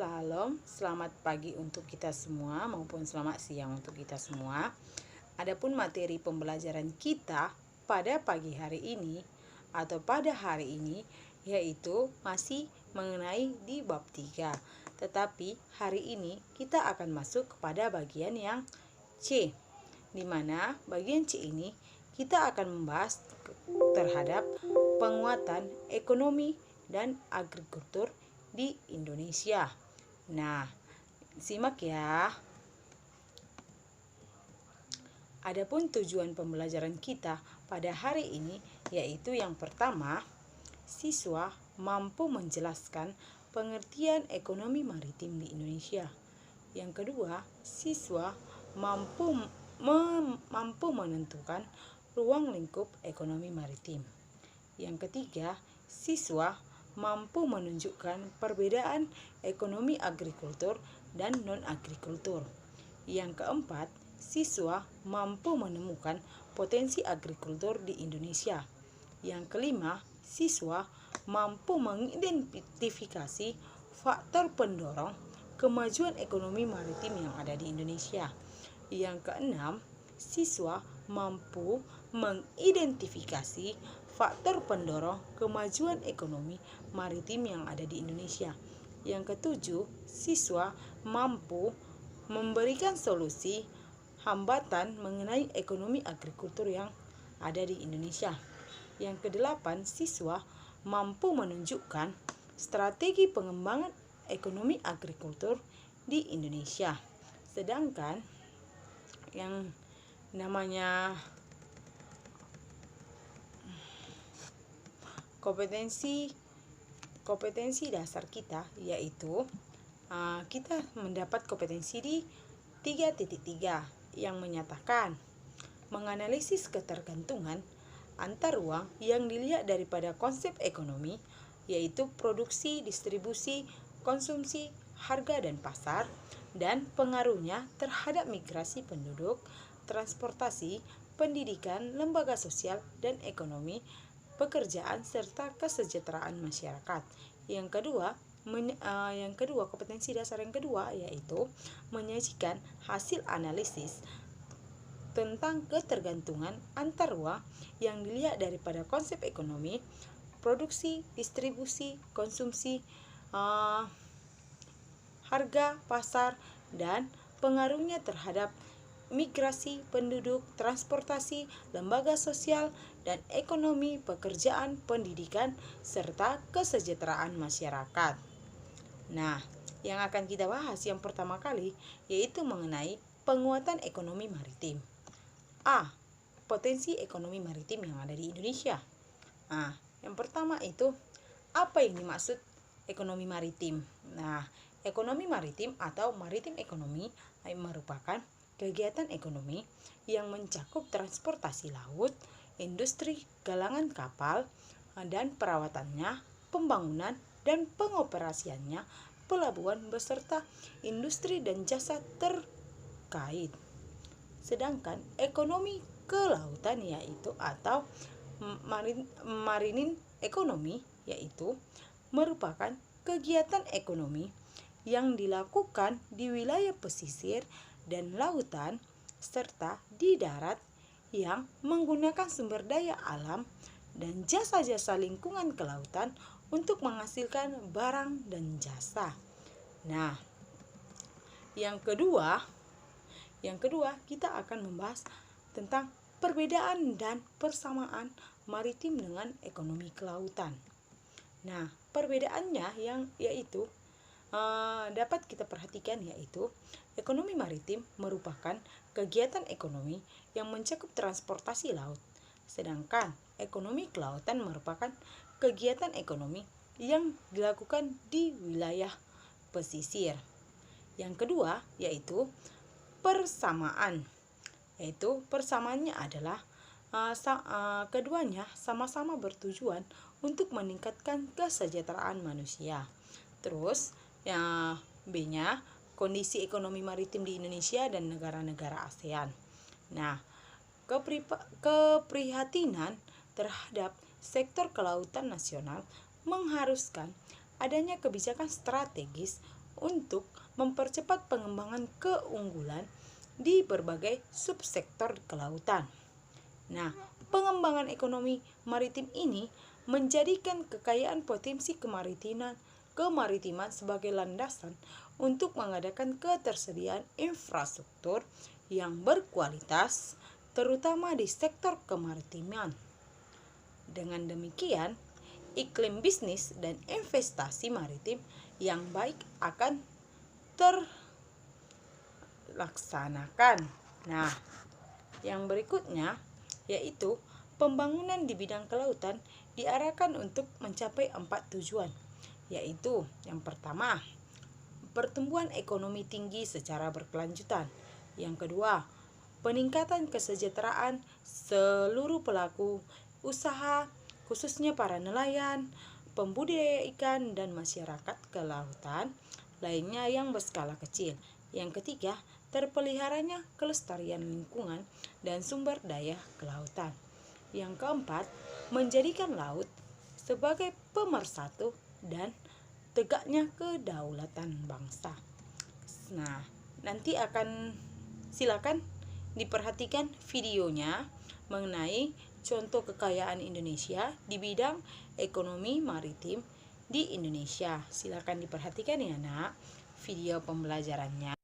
Salam, selamat pagi untuk kita semua maupun selamat siang untuk kita semua. Adapun materi pembelajaran kita pada pagi hari ini atau pada hari ini yaitu masih mengenai di bab 3. Tetapi hari ini kita akan masuk kepada bagian yang C, di mana bagian C ini kita akan membahas terhadap penguatan ekonomi dan agrikultur di Indonesia. Nah, simak ya. Adapun tujuan pembelajaran kita pada hari ini yaitu yang pertama, siswa mampu menjelaskan pengertian ekonomi maritim di Indonesia. Yang kedua, siswa mampu menentukan ruang lingkup ekonomi maritim. Yang ketiga, siswa mampu menunjukkan perbedaan ekonomi agrikultur dan non-agrikultur. Yang keempat, siswa mampu menemukan potensi agrikultur di Indonesia. Yang kelima, siswa mampu mengidentifikasi faktor pendorong kemajuan ekonomi maritim yang ada di Indonesia. Yang keenam, siswa mampu mengidentifikasi faktor pendorong kemajuan ekonomi maritim yang ada di Indonesia. Yang ketujuh, siswa mampu memberikan solusi hambatan mengenai ekonomi agrikultur yang ada di Indonesia. Yang kedelapan, siswa mampu menunjukkan strategi pengembangan ekonomi agrikultur di Indonesia. Sedangkan yang namanya kompetensi dasar kita yaitu kita mendapat kompetensi di 3.3 yang menyatakan menganalisis ketergantungan antar uang yang dilihat daripada konsep ekonomi yaitu produksi, distribusi, konsumsi, harga dan pasar, dan pengaruhnya terhadap migrasi penduduk, transportasi, pendidikan, lembaga sosial dan ekonomi, pekerjaan serta kesejahteraan masyarakat. Yang kedua, kompetensi dasar yang kedua yaitu menyajikan hasil analisis tentang ketergantungan antar uang yang dilihat daripada konsep ekonomi, produksi, distribusi, konsumsi, harga, pasar, dan pengaruhnya terhadap migrasi penduduk, transportasi, lembaga sosial, dan ekonomi, pekerjaan, pendidikan, serta kesejahteraan masyarakat. Nah, yang akan kita bahas yang pertama kali yaitu mengenai penguatan ekonomi maritim. A. Potensi ekonomi maritim yang ada di Indonesia. Nah, yang pertama itu apa yang dimaksud ekonomi maritim? Nah, ekonomi maritim atau maritim ekonomi merupakan kegiatan ekonomi yang mencakup transportasi laut, industri galangan kapal dan perawatannya, pembangunan dan pengoperasiannya, pelabuhan beserta industri dan jasa terkait. Sedangkan ekonomi kelautan yaitu atau marine ekonomi yaitu merupakan kegiatan ekonomi yang dilakukan di wilayah pesisir dan lautan serta di darat yang menggunakan sumber daya alam dan jasa-jasa lingkungan kelautan untuk menghasilkan barang dan jasa. Nah, yang kedua kita akan membahas tentang perbedaan dan persamaan maritim dengan ekonomi kelautan. Nah, perbedaannya yaitu dapat kita perhatikan yaitu ekonomi maritim merupakan kegiatan ekonomi yang mencakup transportasi laut, sedangkan ekonomi kelautan merupakan kegiatan ekonomi yang dilakukan di wilayah pesisir. Yang kedua yaitu persamaan, yaitu persamaannya adalah keduanya sama-sama bertujuan untuk meningkatkan kesejahteraan manusia. Terus B-nya kondisi ekonomi maritim di Indonesia dan negara-negara ASEAN. Nah, keprihatinan terhadap sektor kelautan nasional mengharuskan adanya kebijakan strategis untuk mempercepat pengembangan keunggulan di berbagai subsektor kelautan. Nah, pengembangan ekonomi maritim ini menjadikan kekayaan potensi kemaritiman sebagai landasan untuk mengadakan ketersediaan infrastruktur yang berkualitas, terutama di sektor kemaritiman. Dengan demikian, iklim bisnis dan investasi maritim yang baik akan terlaksanakan. Nah, yang berikutnya yaitu pembangunan di bidang kelautan diarahkan untuk mencapai 4 tujuan, yaitu yang pertama, pertumbuhan ekonomi tinggi secara berkelanjutan. Yang kedua, peningkatan kesejahteraan seluruh pelaku usaha, khususnya para nelayan, pembudidaya ikan, dan masyarakat kelautan lainnya yang berskala kecil. Yang ketiga, terpeliharanya kelestarian lingkungan dan sumber daya kelautan. Yang keempat, menjadikan laut sebagai pemersatu dan tegaknya kedaulatan bangsa. Nah, nanti silakan diperhatikan videonya mengenai contoh kekayaan Indonesia di bidang ekonomi maritim di Indonesia. Silakan diperhatikan ya, Nak, video pembelajarannya.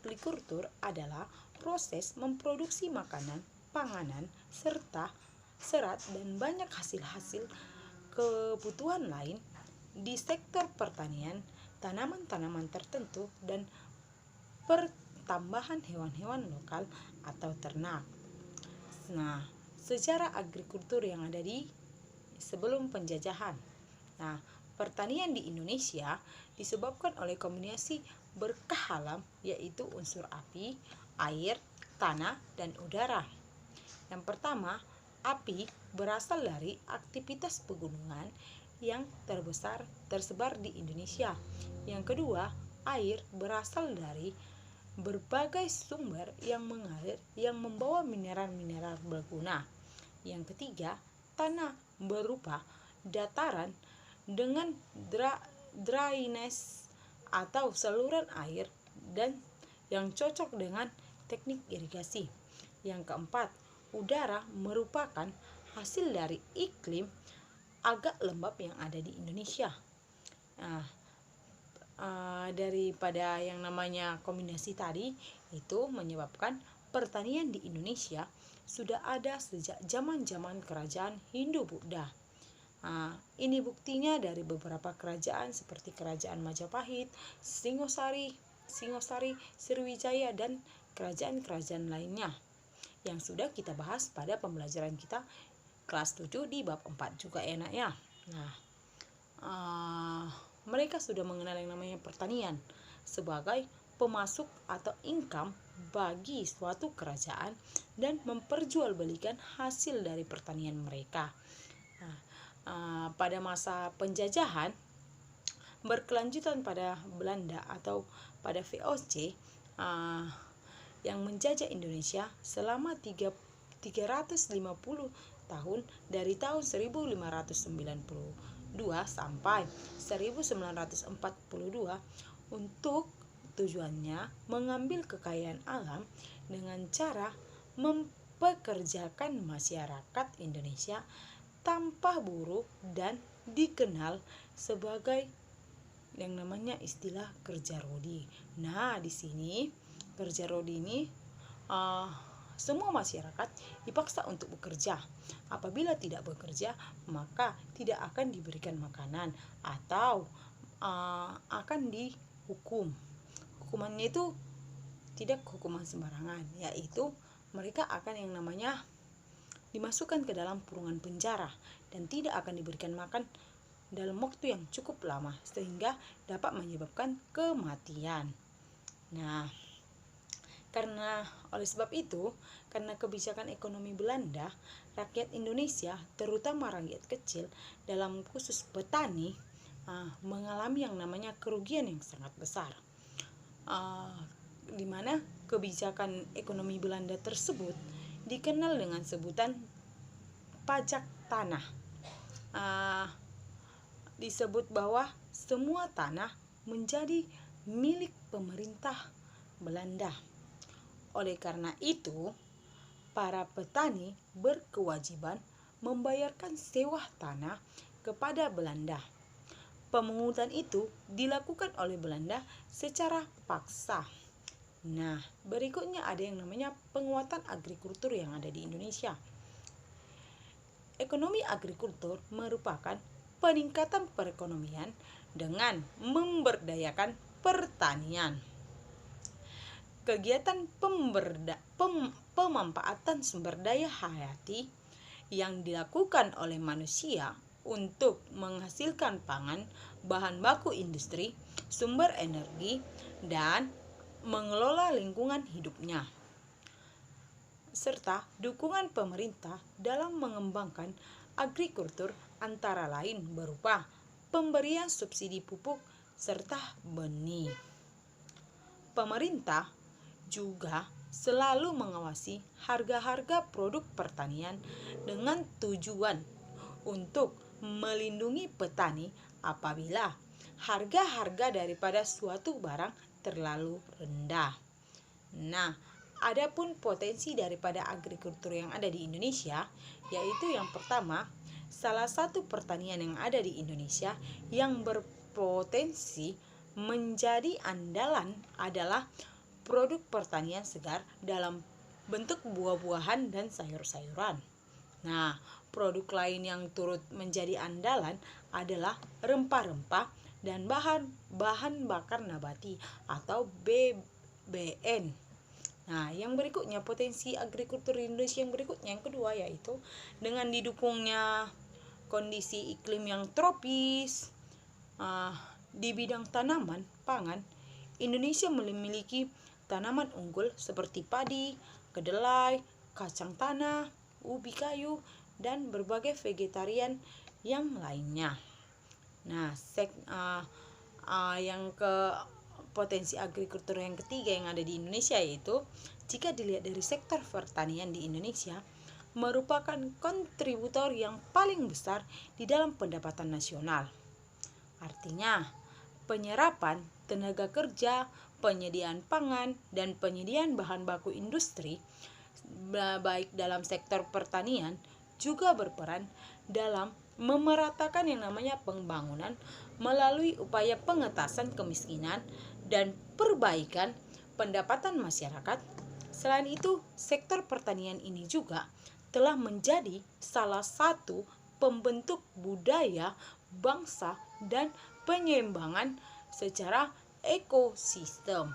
agrikultur adalah proses memproduksi makanan, panganan, serta serat dan banyak hasil-hasil kebutuhan lain di sektor pertanian, tanaman-tanaman tertentu, dan pertambahan hewan-hewan lokal atau ternak. Nah, sejarah agrikultur yang ada di sebelum penjajahan. Nah, pertanian di Indonesia disebabkan oleh kombinasi berkah alam, yaitu unsur api, air, tanah, dan udara. Yang pertama, api berasal dari aktivitas pegunungan yang tersebar di Indonesia. Yang kedua, air berasal dari berbagai sumber yang mengalir yang membawa mineral-mineral berguna. Yang ketiga, tanah berupa dataran dengan drainase atau saluran air dan yang cocok dengan teknik irigasi. Yang keempat, udara merupakan hasil dari iklim agak lembab yang ada di Indonesia. Nah, daripada yang namanya kombinasi tadi itu menyebabkan pertanian di Indonesia sudah ada sejak zaman-zaman kerajaan Hindu-Buddha. Ini buktinya dari beberapa kerajaan seperti Kerajaan Majapahit, Singosari, Sriwijaya, dan kerajaan-kerajaan lainnya yang sudah kita bahas pada pembelajaran kita kelas 7 di bab 4 juga enaknya. Nah, mereka sudah mengenal yang namanya pertanian sebagai pemasuk atau income bagi suatu kerajaan dan memperjualbelikan hasil dari pertanian mereka. Pada masa penjajahan berkelanjutan pada Belanda atau pada VOC yang menjajah Indonesia selama 350 tahun dari tahun 1592 sampai 1942 untuk tujuannya mengambil kekayaan alam dengan cara mempekerjakan masyarakat Indonesia tanpa buruh dan dikenal sebagai yang namanya istilah kerja rodi. Nah, di sini kerja rodi ini semua masyarakat dipaksa untuk bekerja. Apabila tidak bekerja, maka tidak akan diberikan makanan atau akan dihukum. Hukumannya itu tidak hukuman sembarangan, yaitu mereka akan yang namanya dimasukkan ke dalam kurungan penjara dan tidak akan diberikan makan dalam waktu yang cukup lama sehingga dapat menyebabkan kematian. Nah, oleh sebab itu, karena kebijakan ekonomi Belanda, rakyat Indonesia, terutama rakyat kecil, dalam khusus petani, mengalami yang namanya kerugian yang sangat besar. Di mana kebijakan ekonomi Belanda tersebut dikenal dengan sebutan pajak tanah. Disebut bahwa semua tanah menjadi milik pemerintah Belanda. Oleh karena itu, para petani berkewajiban membayarkan sewa tanah kepada Belanda. Pemungutan itu dilakukan oleh Belanda secara paksa. Nah, berikutnya ada yang namanya penguatan agrikultur yang ada di Indonesia. Ekonomi agrikultur merupakan peningkatan perekonomian dengan memberdayakan pertanian. Kegiatan pemanfaatan sumber daya hayati yang dilakukan oleh manusia untuk menghasilkan pangan, bahan baku industri, sumber energi, dan mengelola lingkungan hidupnya, serta dukungan pemerintah dalam mengembangkan agrikultur antara lain berupa pemberian subsidi pupuk serta benih. Pemerintah juga selalu mengawasi harga-harga produk pertanian dengan tujuan untuk melindungi petani apabila harga-harga daripada suatu barang terlalu rendah. Nah, adapun potensi daripada agrikultur yang ada di Indonesia, yaitu yang pertama, salah satu pertanian yang ada di Indonesia yang berpotensi menjadi andalan adalah produk pertanian segar dalam bentuk buah-buahan dan sayur-sayuran. Nah, produk lain yang turut menjadi andalan adalah rempah-rempah dan bahan bakar nabati atau BBN. Nah, yang berikutnya potensi agrikultur Indonesia yang berikutnya yang kedua yaitu dengan didukungnya kondisi iklim yang tropis di bidang tanaman pangan, Indonesia memiliki tanaman unggul seperti padi, kedelai, kacang tanah, ubi kayu, dan berbagai vegetarian yang lainnya. Nah, yang ke potensi agrikultur yang ketiga yang ada di Indonesia yaitu jika dilihat dari sektor pertanian di Indonesia merupakan kontributor yang paling besar di dalam pendapatan nasional. Artinya, penyerapan tenaga kerja, penyediaan pangan, dan penyediaan bahan baku industri baik dalam sektor pertanian juga berperan dalam memeratakan yang namanya pembangunan melalui upaya pengentasan kemiskinan dan perbaikan pendapatan masyarakat. Selain itu, sektor pertanian ini juga telah menjadi salah satu pembentuk budaya bangsa dan penyeimbangan secara ekosistem.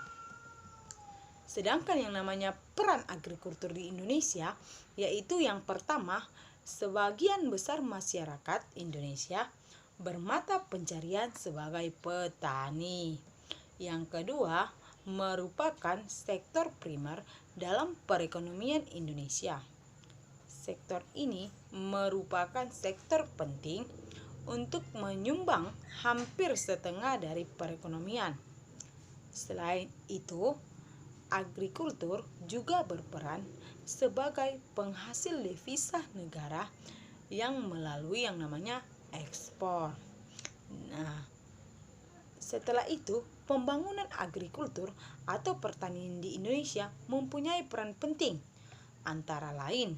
Sedangkan yang namanya peran agrikultur di Indonesia yaitu yang pertama, sebagian besar masyarakat Indonesia bermata pencarian sebagai petani. Yang kedua, merupakan sektor primer dalam perekonomian Indonesia. Sektor ini merupakan sektor penting untuk menyumbang hampir setengah dari perekonomian. Selain itu, agrikultur juga berperan sebagai penghasil devisa negara yang melalui yang namanya ekspor. Nah, setelah itu, pembangunan agrikultur atau pertanian di Indonesia mempunyai peran penting, antara lain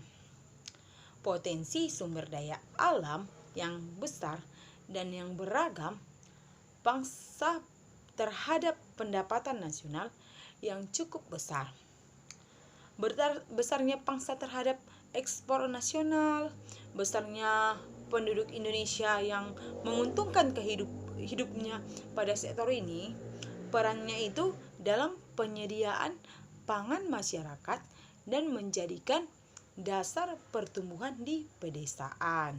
potensi sumber daya alam yang besar dan yang beragam, bangsa terhadap pendapatan nasional yang cukup besar. Besarnya pangsa terhadap ekspor nasional, besarnya penduduk Indonesia yang menguntungkan hidupnya pada sektor ini, perannya itu dalam penyediaan pangan masyarakat dan menjadikan dasar pertumbuhan di pedesaan.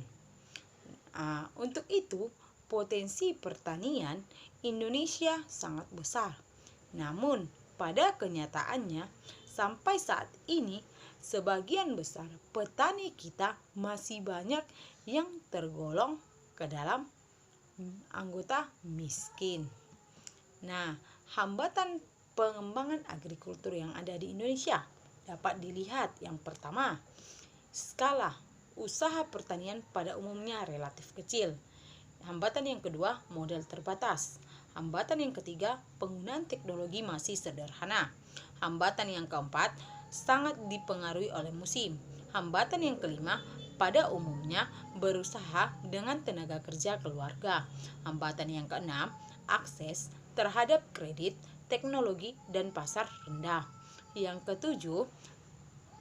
Untuk itu, potensi pertanian Indonesia sangat besar. Namun, pada kenyataannya, sampai saat ini, sebagian besar petani kita masih banyak yang tergolong ke dalam anggota miskin. Nah, hambatan pengembangan agrikultur yang ada di Indonesia dapat dilihat yang pertama, skala usaha pertanian pada umumnya relatif kecil. Hambatan yang kedua, modal terbatas. Hambatan yang ketiga, penggunaan teknologi masih sederhana. Hambatan yang keempat, sangat dipengaruhi oleh musim. Hambatan yang kelima, pada umumnya berusaha dengan tenaga kerja keluarga. Hambatan yang keenam, akses terhadap kredit, teknologi, dan pasar rendah. Yang ketujuh,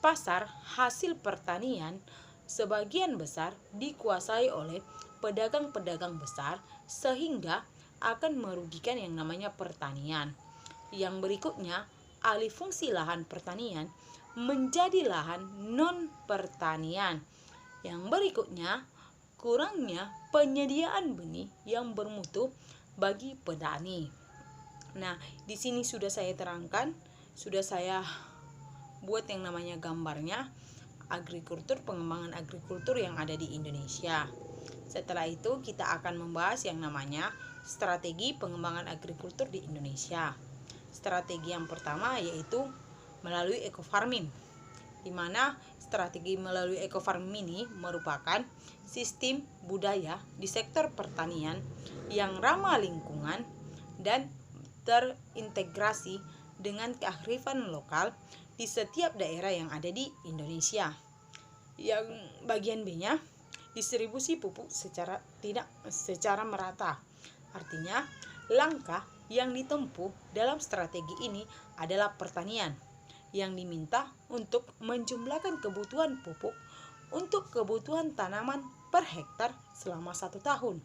pasar hasil pertanian sebagian besar dikuasai oleh pedagang-pedagang besar sehingga akan merugikan yang namanya pertanian. Yang berikutnya, alih fungsi lahan pertanian menjadi lahan non-pertanian. Yang berikutnya, kurangnya penyediaan benih yang bermutu bagi petani. Nah, di sini sudah saya terangkan, sudah saya buat yang namanya gambarnya agrikultur, pengembangan agrikultur yang ada di Indonesia. Setelah itu kita akan membahas yang namanya strategi pengembangan agrikultur di Indonesia. Strategi yang pertama yaitu melalui eco-farming, di mana strategi melalui eco-farming ini merupakan sistem budaya di sektor pertanian yang ramah lingkungan dan terintegrasi dengan kearifan lokal di setiap daerah yang ada di Indonesia. Yang bagian B-nya, distribusi pupuk secara merata. Artinya, langkah yang ditempuh dalam strategi ini adalah pertanian yang diminta untuk menjumlahkan kebutuhan pupuk untuk kebutuhan tanaman per hektar selama 1 tahun.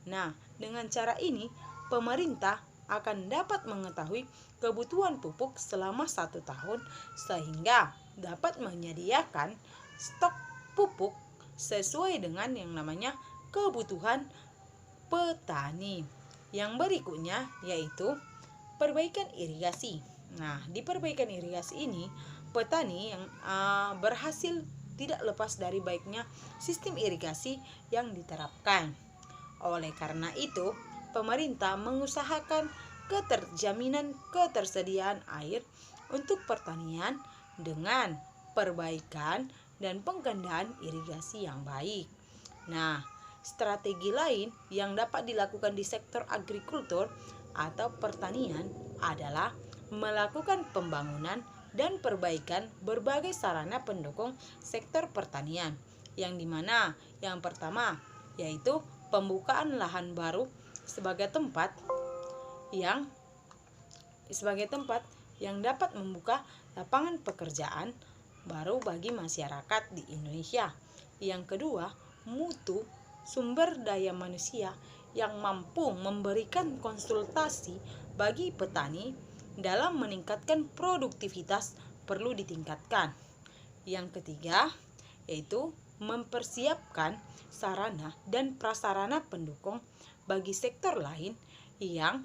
Nah, dengan cara ini pemerintah akan dapat mengetahui kebutuhan pupuk selama 1 tahun sehingga dapat menyediakan stok pupuk sesuai dengan yang namanya kebutuhan petani. Yang berikutnya yaitu perbaikan irigasi. Nah, di perbaikan irigasi ini petani yang berhasil tidak lepas dari baiknya sistem irigasi yang diterapkan. Oleh karena itu, pemerintah mengusahakan keterjaminan ketersediaan air untuk pertanian dengan perbaikan dan penggandaan irigasi yang baik. Nah, strategi lain yang dapat dilakukan di sektor agrikultur atau pertanian adalah melakukan pembangunan dan perbaikan berbagai sarana pendukung sektor pertanian, yang dimana yang pertama yaitu pembukaan lahan baru sebagai tempat yang dapat membuka lapangan pekerjaan baru bagi masyarakat di Indonesia. Yang kedua, mutu sumber daya manusia yang mampu memberikan konsultasi bagi petani dalam meningkatkan produktivitas perlu ditingkatkan. Yang ketiga, yaitu mempersiapkan sarana dan prasarana pendukung bagi sektor lain yang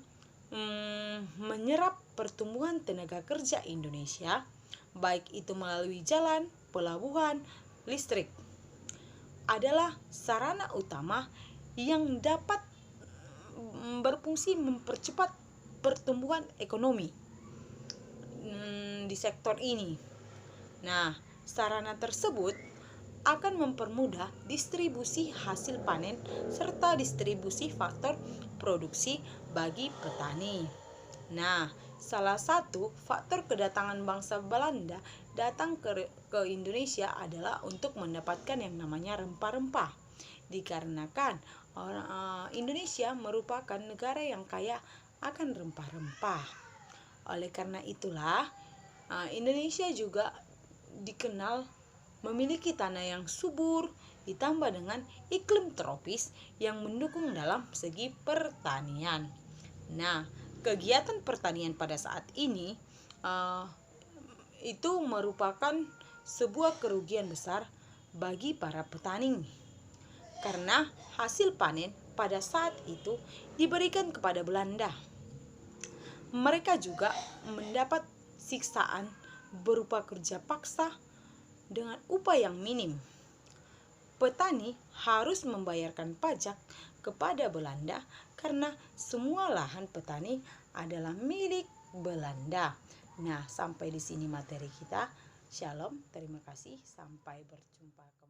menyerap pertumbuhan tenaga kerja Indonesia, baik itu melalui jalan, pelabuhan, listrik, adalah sarana utama yang dapat berfungsi mempercepat pertumbuhan ekonomi di sektor ini. Nah, sarana tersebut akan mempermudah distribusi hasil panen serta distribusi faktor produksi bagi petani. Nah, salah satu faktor kedatangan bangsa Belanda datang ke Indonesia adalah untuk mendapatkan yang namanya rempah-rempah. Dikarenakan Indonesia merupakan negara yang kaya akan rempah-rempah. Oleh karena itulah Indonesia juga dikenal memiliki tanah yang subur ditambah dengan iklim tropis yang mendukung dalam segi pertanian. Nah, kegiatan pertanian pada saat ini itu merupakan sebuah kerugian besar bagi para petani karena hasil panen pada saat itu diberikan kepada Belanda. Mereka juga mendapat siksaan berupa kerja paksa dengan upah yang minim. Petani harus membayarkan pajak kepada Belanda karena semua lahan petani adalah milik Belanda. Nah, sampai di sini materi kita. Shalom, terima kasih, sampai berjumpa.